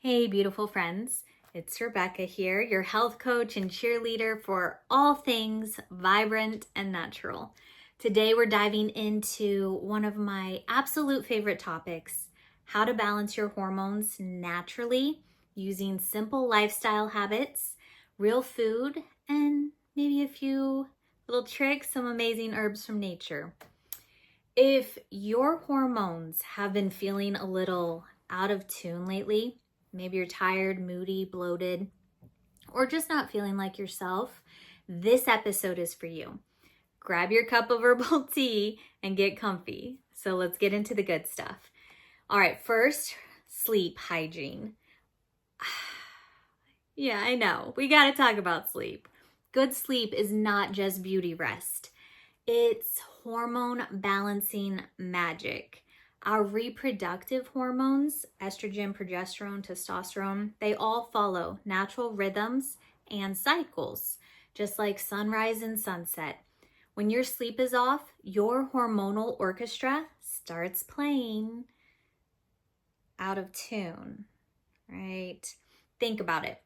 Hey, beautiful friends. It's Rebecca here, your health coach and cheerleader for all things vibrant and natural. Today, we're diving into one of my absolute favorite topics, how to balance your hormones naturally using simple lifestyle habits, real food, and maybe a few little tricks, some amazing herbs from nature. If your hormones have been feeling a little out of tune lately, maybe you're tired, moody, bloated, or just not feeling like yourself, this episode is for you. Grab your cup of herbal tea and get comfy. So let's get into the good stuff. All right, first, sleep hygiene. Yeah, I know. We got to talk about sleep. Good sleep is not just beauty rest. It's hormone balancing magic. Our reproductive hormones, estrogen, progesterone, testosterone, they all follow natural rhythms and cycles, just like sunrise and sunset. When your sleep is off, your hormonal orchestra starts playing out of tune, right? Think about it.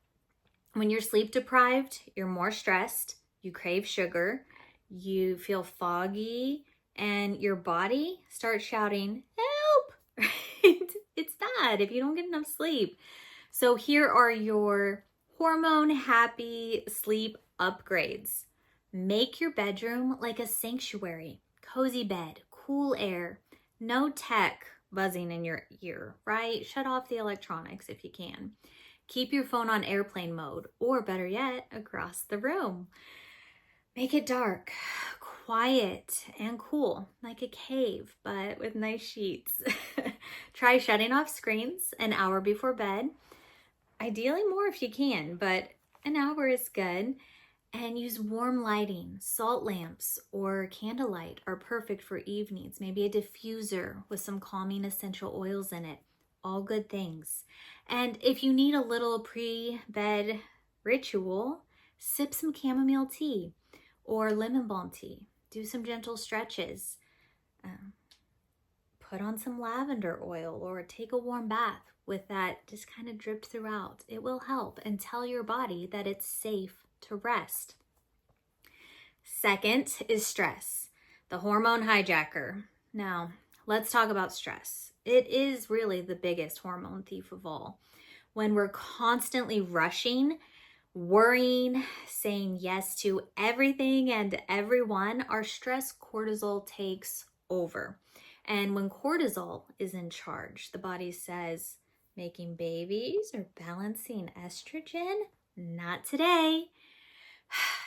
When you're sleep deprived, you're more stressed, you crave sugar, you feel foggy, and your body starts shouting, help! Right? It's bad if you don't get enough sleep. So here are your hormone happy sleep upgrades. Make your bedroom like a sanctuary. Cozy bed, cool air, no tech buzzing in your ear, right? Shut off the electronics if you can. Keep your phone on airplane mode, or better yet, across the room. Make it dark, quiet, and cool, like a cave, but with nice sheets. Try shutting off screens an hour before bed. Ideally more if you can, but an hour is good. And use warm lighting. Salt lamps or candlelight are perfect for evenings. Maybe a diffuser with some calming essential oils in it. All good things. And if you need a little pre-bed ritual, sip some chamomile tea or lemon balm tea. Do some gentle stretches. Put on some lavender oil or take a warm bath with that just kind of dripped throughout. It will help, and tell your body that it's safe to rest. Second is stress, the hormone hijacker. Now, let's talk about stress. It is really the biggest hormone thief of all. When we're constantly rushing, worrying, saying yes to everything and everyone, our stress cortisol takes over. And when cortisol is in charge, the body says, making babies or balancing estrogen? Not today.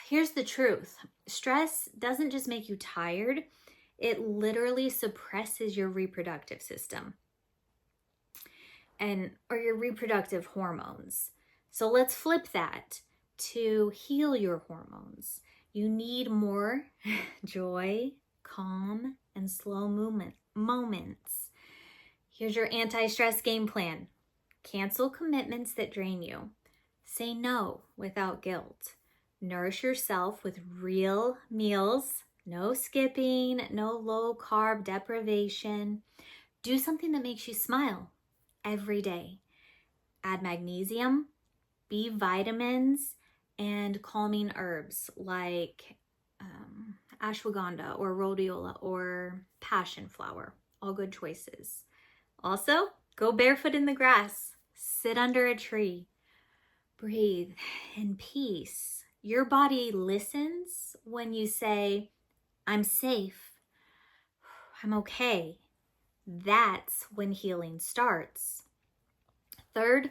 Here's the truth. Stress doesn't just make you tired, it literally suppresses your reproductive system or your reproductive hormones. So let's flip that to heal your hormones. You need more joy, calm, and slow moments. Here's your anti-stress game plan. Cancel commitments that drain you. Say no without guilt. Nourish yourself with real meals. No skipping, no low carb deprivation. Do something that makes you smile every day. Add magnesium, B vitamins, and calming herbs like ashwagandha or rhodiola or passion flower. All good choices. Also, go barefoot in the grass. Sit under a tree. Breathe in peace. Your body listens when you say, I'm safe, I'm okay. That's when healing starts. Third,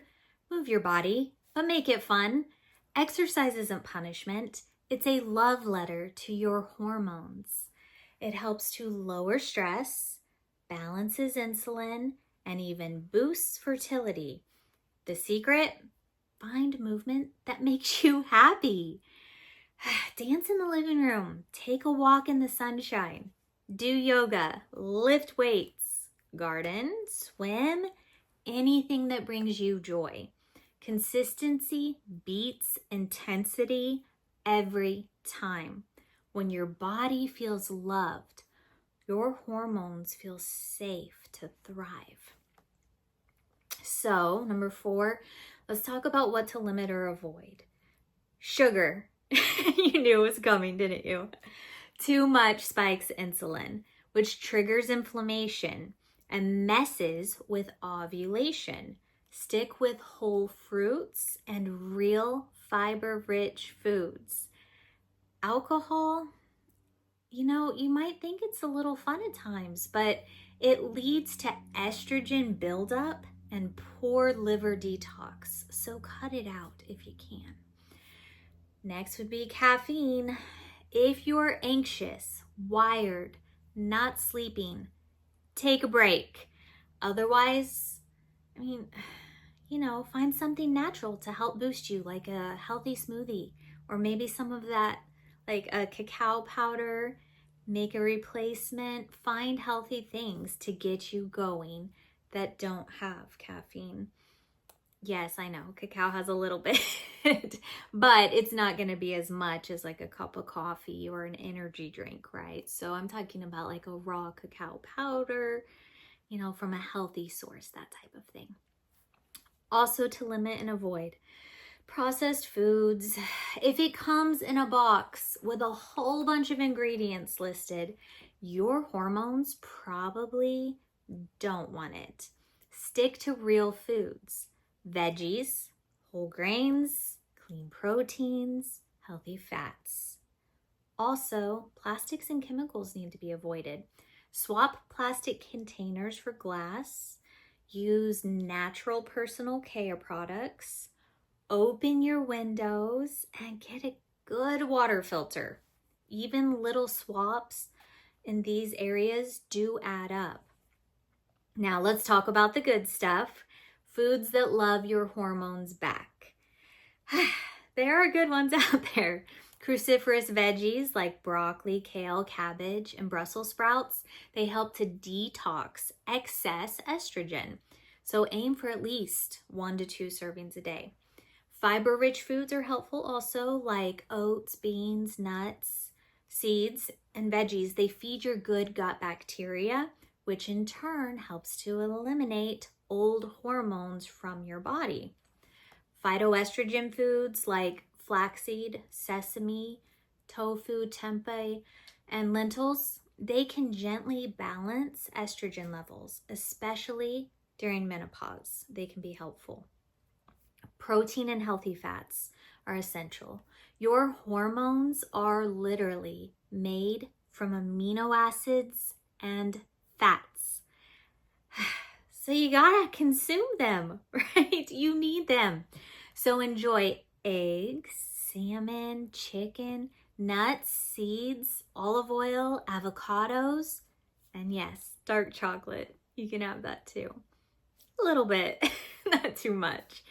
move your body, but make it fun. Exercise isn't punishment. It's a love letter to your hormones. It helps to lower stress, balances insulin, and even boosts fertility. The secret? Find movement that makes you happy. Dance in the living room. Take a walk in the sunshine. Do yoga. Lift weights. Garden. Swim. Anything that brings you joy. Consistency beats intensity every time. When your body feels loved, your hormones feel safe to thrive. So, number 4, let's talk about what to limit or avoid. Sugar. You knew it was coming, didn't you? Too much spikes insulin, which triggers inflammation and messes with ovulation. Stick with whole fruits and real fiber-rich foods. Alcohol, you might think it's a little fun at times, but it leads to estrogen buildup and poor liver detox. So cut it out if you can. Next would be caffeine. If you're anxious, wired, not sleeping, take a break. Otherwise, find something natural to help boost you, like a healthy smoothie, or maybe some of that, like a cacao powder. Make a replacement. Find healthy things to get you going that don't have caffeine. Yes, I know, cacao has a little bit, but it's not going to be as much as like a cup of coffee or an energy drink, right? So I'm talking about like a raw cacao powder, from a healthy source, that type of thing. Also, to limit and avoid processed foods. If it comes in a box with a whole bunch of ingredients listed, your hormones probably don't want it. Stick to real foods. Veggies, whole grains, clean proteins, healthy fats. Also, plastics and chemicals need to be avoided. Swap plastic containers for glass. Use natural personal care products. Open your windows and get a good water filter. Even little swaps in these areas do add up. Now let's talk about the good stuff. Foods that love your hormones back. There are good ones out there. Cruciferous veggies like broccoli, kale, cabbage, and Brussels sprouts, they help to detox excess estrogen. So aim for at least 1 to 2 servings a day. Fiber-rich foods are helpful also, like oats, beans, nuts, seeds, and veggies. They feed your good gut bacteria, which in turn helps to eliminate old hormones from your body. Phytoestrogen foods like flaxseed, sesame, tofu, tempeh, and lentils, they can gently balance estrogen levels, especially during menopause. They can be helpful. Protein and healthy fats are essential. Your hormones are literally made from amino acids and fats. So you gotta consume them, right? You need them. So enjoy eggs, salmon, chicken, nuts, seeds, olive oil, avocados, and yes, dark chocolate. You can have that too. A little bit, not too much.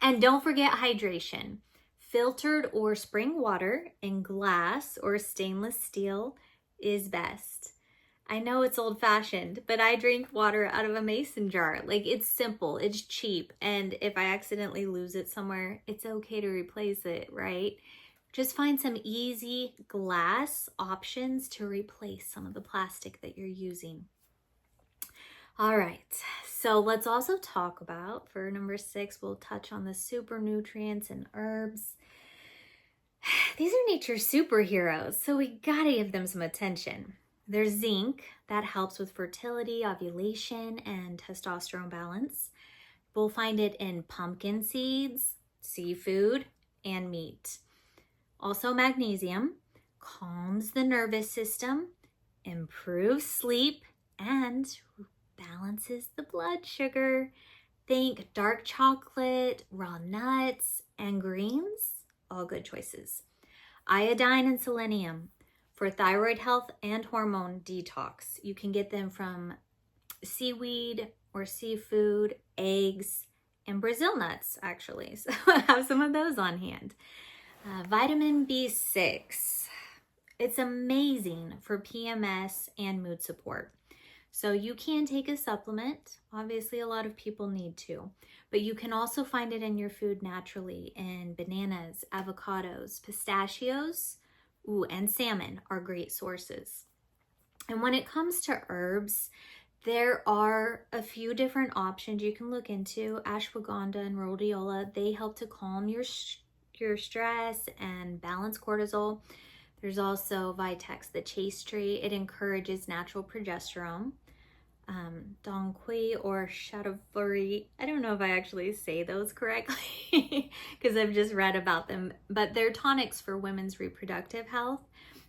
And don't forget hydration. Filtered or spring water in glass or stainless steel is best. I know it's old-fashioned, but I drink water out of a mason jar. Like, it's simple, it's cheap, and if I accidentally lose it somewhere, it's okay to replace it, right? Just find some easy glass options to replace some of the plastic that you're using. All right, so let's also talk about, for number 6, we'll touch on the super nutrients and herbs. These are nature's superheroes, so we gotta give them some attention. There's zinc that helps with fertility, ovulation, and testosterone balance. We'll find it in pumpkin seeds, seafood, and meat. Also, magnesium calms the nervous system, improves sleep, and balances the blood sugar. Think dark chocolate, raw nuts, and greens, all good choices. Iodine and selenium for thyroid health and hormone detox. You can get them from seaweed or seafood, eggs, and Brazil nuts, actually. So have some of those on hand. Vitamin B6. It's amazing for PMS and mood support. So you can take a supplement. Obviously, a lot of people need to, but you can also find it in your food naturally in bananas, avocados, pistachios, and salmon are great sources. And when it comes to herbs, There are a few different options you can look into. Ashwagandha and rhodiola, they help to calm your stress and balance cortisol. There's also Vitex, the chase tree. It encourages natural progesterone. Dongqui or Shadowflurry. I don't know if I actually say those correctly because I've just read about them, but they're tonics for women's reproductive health.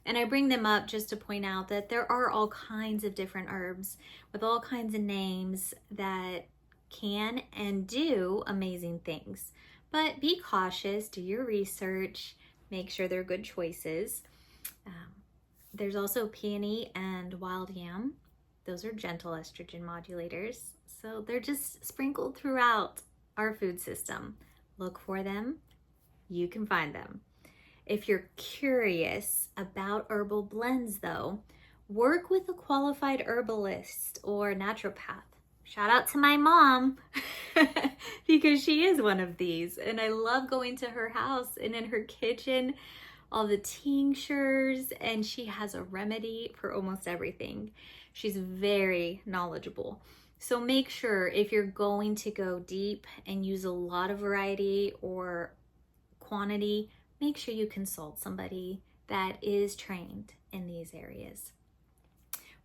And I bring them up just to point out that there are all kinds of different herbs with all kinds of names that can and do amazing things. But be cautious, do your research, make sure they're good choices. There's also peony and wild yam. Those are gentle estrogen modulators. So they're just sprinkled throughout our food system. Look for them. You can find them. If you're curious about herbal blends though, work with a qualified herbalist or naturopath. Shout out to my mom because she is one of these. And I love going to her house and in her kitchen, all the tinctures, and she has a remedy for almost everything. She's very knowledgeable. So make sure if you're going to go deep and use a lot of variety or quantity, make sure you consult somebody that is trained in these areas.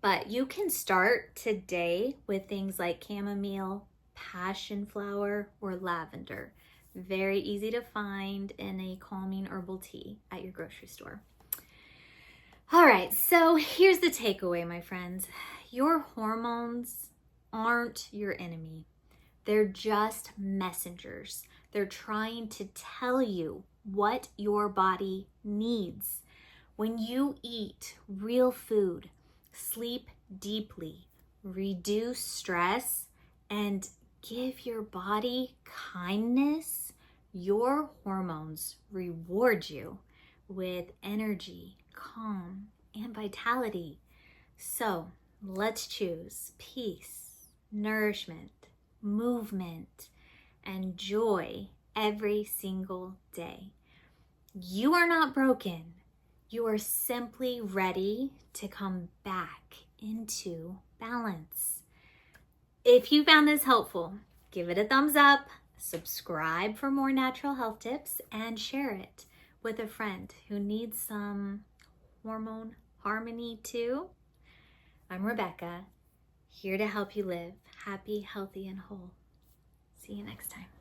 But you can start today with things like chamomile, passion flower, or lavender. Very easy to find in a calming herbal tea at your grocery store. All right, so here's the takeaway, my friends. Your hormones aren't your enemy. They're just messengers. They're trying to tell you what your body needs. When you eat real food, sleep deeply, reduce stress, and give your body kindness, your hormones reward you with energy, calm, and vitality. So let's choose peace, nourishment, movement, and joy every single day. You are not broken. You are simply ready to come back into balance. If you found this helpful, give it a thumbs up, subscribe for more natural health tips, and share it with a friend who needs some hormone harmony too. I'm Rebecca, here to help you live happy, healthy, and whole. See you next time.